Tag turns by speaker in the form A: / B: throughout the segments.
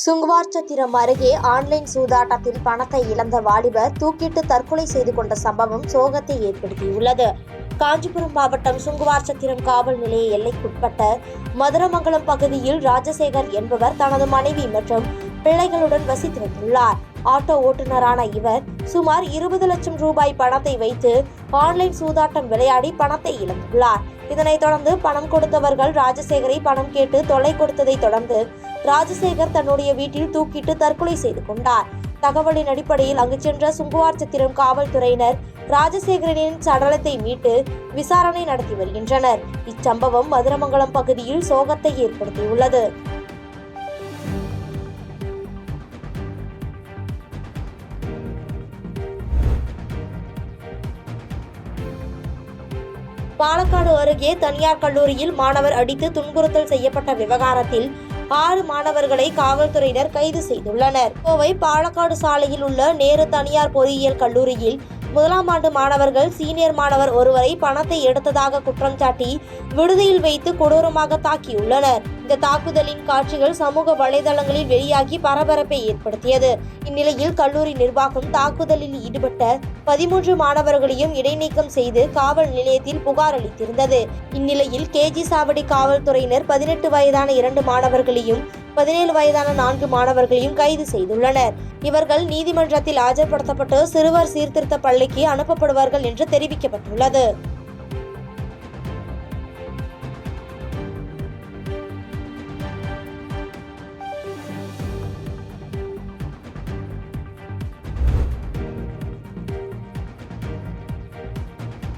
A: சுங்குவார்சத்திரம் அருகே ஆன்லைன் சூதாட்டத்தில் பணத்தை இழந்த வாலிபர் தூக்கிட்டு தற்கொலை செய்து கொண்ட சம்பவம் சோகத்தை ஏற்படுத்தியுள்ளது. காஞ்சிபுரம் மாவட்டம் சுங்குவார்சத்திரம் காவல் நிலைய எல்லைக்குட்பட்ட மதுரமங்கலம் பகுதியில் ராஜசேகர் என்பவர் தனது மனைவி மற்றும் பிள்ளைகளுடன் வசித்து வந்துள்ளார். ஆட்டோ ஓட்டுநரான இவர் சுமார் 20 லட்சம் ரூபாய் பணத்தை வைத்து ஆன்லைன் சூதாட்டம் விளையாடி பணத்தை இழந்துள்ளார். இதனைத் தொடர்ந்து பணம் கொடுத்தவர்கள் ராஜசேகரை பணம் கேட்டு தொல்லை கொடுத்ததை தொடர்ந்து ராஜசேகர் தன்னுடைய வீட்டில் தூக்கிட்டு தற்கொலை செய்து கொண்டார். தகவலின் அடிப்படையில் அங்கு சென்ற சுங்குவார்சத்திரம் காவல்துறையினர் ராஜசேகரனின் சடலத்தை மீட்டு விசாரணை நடத்தி வருகின்றனர். இச்சம்பவம் மதுரமங்கலம் பகுதியில் சோகத்தை ஏற்படுத்தியுள்ளது. பாலக்காடு அருகே தனியார் கல்லூரியில் மாணவர் அடித்து துன்புறுத்தல் செய்யப்பட்ட விவகாரத்தில் 6 மாணவர்களை காவல்துறையினர் கைது செய்துள்ளனர். கோவை பாலக்காடு சாலையில் உள்ள நேரு தனியார் பொறியியல் கல்லூரியில் 1ஆம் ஆண்டு மாணவர்கள் சீனியர் மாணவர் ஒருவரை பணத்தை எடுத்ததாக குற்றம் சாட்டி விடுதியில் வைத்து கொடூரமாக தாக்கியுள்ளனர். இந்த தாக்குதலின் காட்சிகள் சமூக வலைதளங்களில் வெளியாகி பரபரப்பை ஏற்படுத்தியது. இந்நிலையில் கல்லூரி நிர்வாகம் தாக்குதலில் ஈடுபட்ட 13 மாணவர்களையும் இடைநீக்கம் செய்து காவல் நிலையத்தில் புகார் அளித்திருந்தது. இந்நிலையில் கேஜி சாவடி காவல்துறையினர் 18 வயதான 2 மாணவர்களையும் 17 வயதான 4 மாணவர்களையும் கைது செய்துள்ளனர். இவர்கள் நீதிமன்றத்தில் ஆஜர்படுத்தப்பட்டு சிறுவர் சீர்திருத்த பள்ளிக்கு அனுப்பப்படுவார்கள் என்று தெரிவிக்கப்பட்டுள்ளது.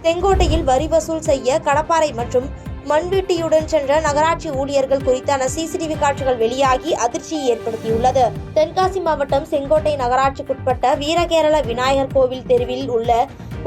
A: செங்கோட்டையில் வரி வசூல் செய்ய கடப்பாரை மற்றும் மண்வெட்டியுடன் சென்ற நகராட்சி ஊழியர்கள் குறித்தான சிசிடிவி காட்சிகள் வெளியாகி அதிர்ச்சியை ஏற்படுத்தியுள்ளது. தென்காசி மாவட்டம் செங்கோட்டை நகராட்சிக்குட்பட்ட வீரகேரள விநாயகர் கோவில் தெருவில் உள்ள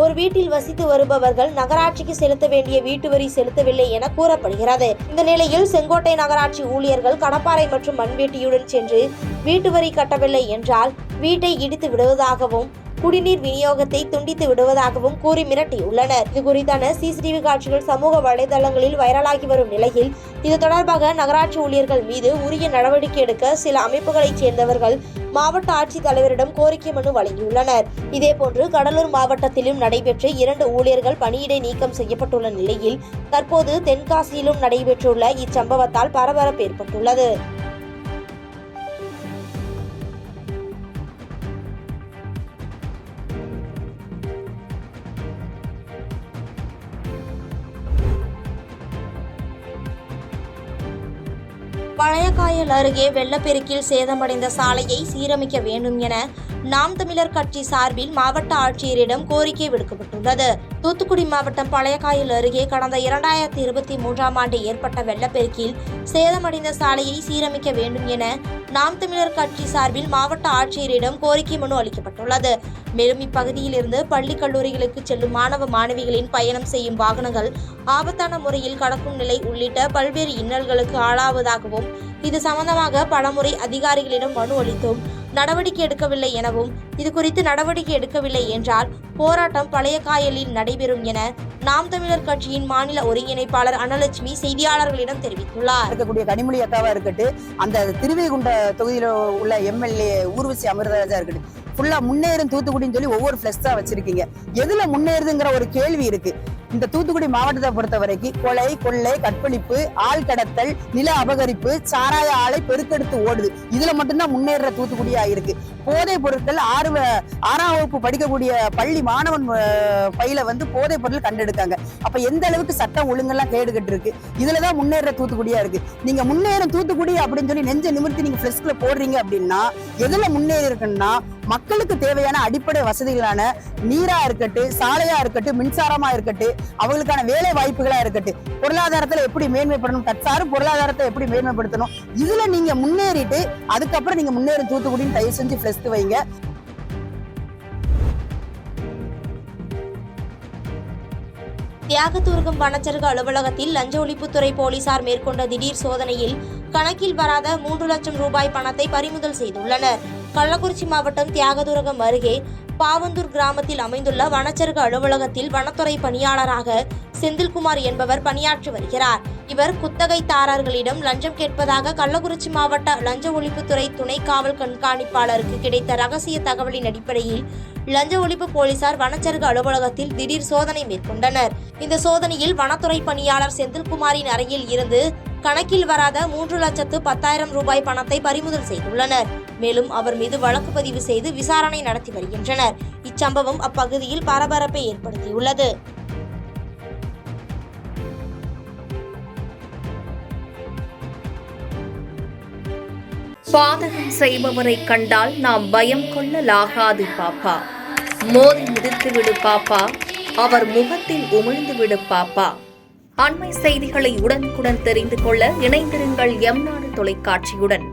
A: ஒரு வீட்டில் வசித்து வருபவர்கள் நகராட்சிக்கு செலுத்த வேண்டிய வீட்டு வரி செலுத்தவில்லை என கூறப்படுகிறது. இந்த நிலையில் செங்கோட்டை நகராட்சி ஊழியர்கள் கடப்பாரை மற்றும் மண்வெட்டியுடன் சென்று வீட்டு வரி கட்டவில்லை என்றால் வீட்டை இடித்து விடுவதாகவும் குடிநீர் விநியோகத்தை துண்டித்து விடுவதாகவும் கூறி மிரட்டியுள்ளனர். இது குறித்தான சிசிடிவி காட்சிகள் சமூக வலைதளங்களில் வைரலாகி வரும் நிலையில் இது தொடர்பாக நகராட்சி ஊழியர்கள் மீது உரிய நடவடிக்கை எடுக்க சில அமைப்புகளைச் சேர்ந்தவர்கள் மாவட்ட ஆட்சித்தலைவரிடம் கோரிக்கை மனு வழங்கியுள்ளனர். இதேபோன்று கடலூர் மாவட்டத்திலும் நடைபெற்ற 2 ஊழியர்கள் பணியிடை நீக்கம் செய்யப்பட்டுள்ள நிலையில் தற்போது தென்காசியிலும் நடைபெற்றுள்ள இச்சம்பவத்தால் பரபரப்பு ஏற்பட்டுள்ளது. பழையகாயல் அருகே வெள்ளப்பெருக்கில் சேதமடைந்த சாலையை சீரமைக்க வேண்டும் என நாம் தமிழர் கட்சி சார்பில் மாவட்ட ஆட்சியரிடம் கோரிக்கை விடுக்கப்பட்டுள்ளது. தூத்துக்குடி மாவட்டம் பழையகாயல் அருகே கடந்த 2023ஆம் ஆண்டு ஏற்பட்ட வெள்ளப்பெருக்கில் சேதமடைந்த சாலையை சீரமைக்க வேண்டும் என நாம் தமிழர் கட்சி சார்பில் மாவட்ட ஆட்சியரிடம் கோரிக்கை மனு அளிக்கப்பட்டுள்ளது. மேலும் இப்பகுதியில் இருந்து பள்ளி கல்லூரிகளுக்கு செல்லும் மாணவ மாணவிகளின் பயணம் செய்யும் வாகனங்கள் ஆபத்தான முறையில் கடக்கும் நிலை உள்ளிட்ட பல்வேறு இன்னல்களுக்கு ஆளாவதாகவும் இது சம்பந்தமாக பலமுறை அதிகாரிகளிடம் மனு அளித்தும் நடவடிக்கை எடுக்கவில்லை எனவும் இதுகுறித்து நடவடிக்கை எடுக்கவில்லை என்றால் போராட்டம் பழையகாயலில் நடைபெறும் என நாம் தமிழர் கட்சியின் மாநில ஒருங்கிணைப்பாளர் அனலட்சுமி செய்தியாளர்களிடம் தெரிவித்துள்ளார்.
B: இருக்கக்கூடிய கனிமொழி அக்காவா இருக்கட்டும், அந்த திருவைகுண்ட தொகுதியில் உள்ள எம்எல்ஏ ஊர்வசி அமிர்தராஜா இருக்கட்டும், ஃபுல்லா முன்னேறும் தூத்துக்குடின்னு சொல்லி ஒவ்வொரு பிளஸ்ஸா வச்சிருக்கீங்க. எதுல முன்னேறுதுங்கிற ஒரு கேள்வி இருக்கு. இந்த தூத்துக்குடி மாவட்டத்தை பொறுத்த வரைக்கும் கொலை, கொள்ளை, கற்பழிப்பு, ஆள் கடத்தல், நில அபகரிப்பு, சாராய ஆலை பெருக்கெடுத்து ஓடுது. இதுல மட்டும்தான் முன்னேற தூத்துக்குடியா இருக்கு. போதைப் பொருட்கள் 6ஆம் வகுப்பு படிக்கக்கூடிய பள்ளி மாணவன் பையில போதைப் பொருள் கண்டெடுக்காங்க. அப்ப எந்த அளவுக்கு சட்டம் ஒழுங்கெல்லாம் கேடுகட்டு இருக்கு. இதுலதான் முன்னேற தூத்துக்குடியா இருக்கு. நீங்க முன்னேறும் தூத்துக்குடி அப்படின்னு சொல்லி நெஞ்ச நிமிர்த்தி நீங்க பிளஸ்ல போடுறீங்க அப்படின்னா எதுல முன்னேறி இருக்குன்னா மக்களுக்கு தேவையான அடிப்படை வசதிகளான நீரா இருக்கட்டும், சாலையா இருக்கட்டும், மின்சாரமா இருக்கட்டும், அவங்களுக்கான வேலை வாய்ப்புகளா இருக்கட்டும், பொருளாதாரத்துல எப்படி மேன்மைப்படணும், தற்சார்பு பொருளாதாரத்தை எப்படி மேன்மைப்படுத்தணும், இதுல நீங்க முன்னேறிட்டு அதுக்கப்புறம் நீங்க முன்னேறும் தூத்துக்குடின்னு தயவு செஞ்சு பிளஸ்க்கு வைங்க.
A: தியாகதுருகம் வனச்சரக அலுவலகத்தில் லஞ்ச ஒழிப்புத்துறை போலீசார் மேற்கொண்ட திடீர் சோதனையில் கணக்கில் வராத 3 லட்சம் ரூபாய் பணத்தை பறிமுதல் செய்துள்ளனர். கள்ளக்குறிச்சி மாவட்டம் தியாகதுருகம் அருகே பாவந்தூர் கிராமத்தில் அமைந்துள்ள வனச்சரக அலுவலகத்தில் வனத்துறை பணியாளராக செந்தில்குமார் என்பவர் பணியாற்றி வருகிறார். இவர் குத்தகைதாரர்களிடம் லஞ்சம் கேட்பதாக கள்ளக்குறிச்சி மாவட்ட லஞ்ச ஒழிப்புத்துறை துணை காவல் கண்காணிப்பாளருக்கு கிடைத்த ரகசிய தகவலின் அடிப்படையில் லஞ்ச ஒழிப்பு போலீசார் வனச்சரக அலுவலகத்தில் திடீர் சோதனை மேற்கொண்டனர். இந்த சோதனையில் வனத்துறை பணியாளர் செந்தில்குமாரின் அறையில் இருந்து கணக்கில் வராத 3,10,000 ரூபாய் பணத்தை பறிமுதல் செய்துள்ளனர். மேலும் அவர் மீது வழக்கு பதிவு செய்து விசாரணை நடத்தி வருகின்றனர். இச்சம்பவம் அப்பகுதியில் பரபரப்பை ஏற்படுத்தியுள்ளது.
C: பாதகம் செய்பவரை கண்டால் நாம் பயம் கொள்ளலாகாது பாப்பா. மோதி மிதித்துவிடு பாப்பா, அவர் முகத்தில் உமிழ்ந்து விடு பாப்பா. அண்மை செய்திகளை உடனுக்குடன் தெரிந்து கொள்ள இணைந்திருங்கள் எம் நாடு தொலைக்காட்சியுடன்.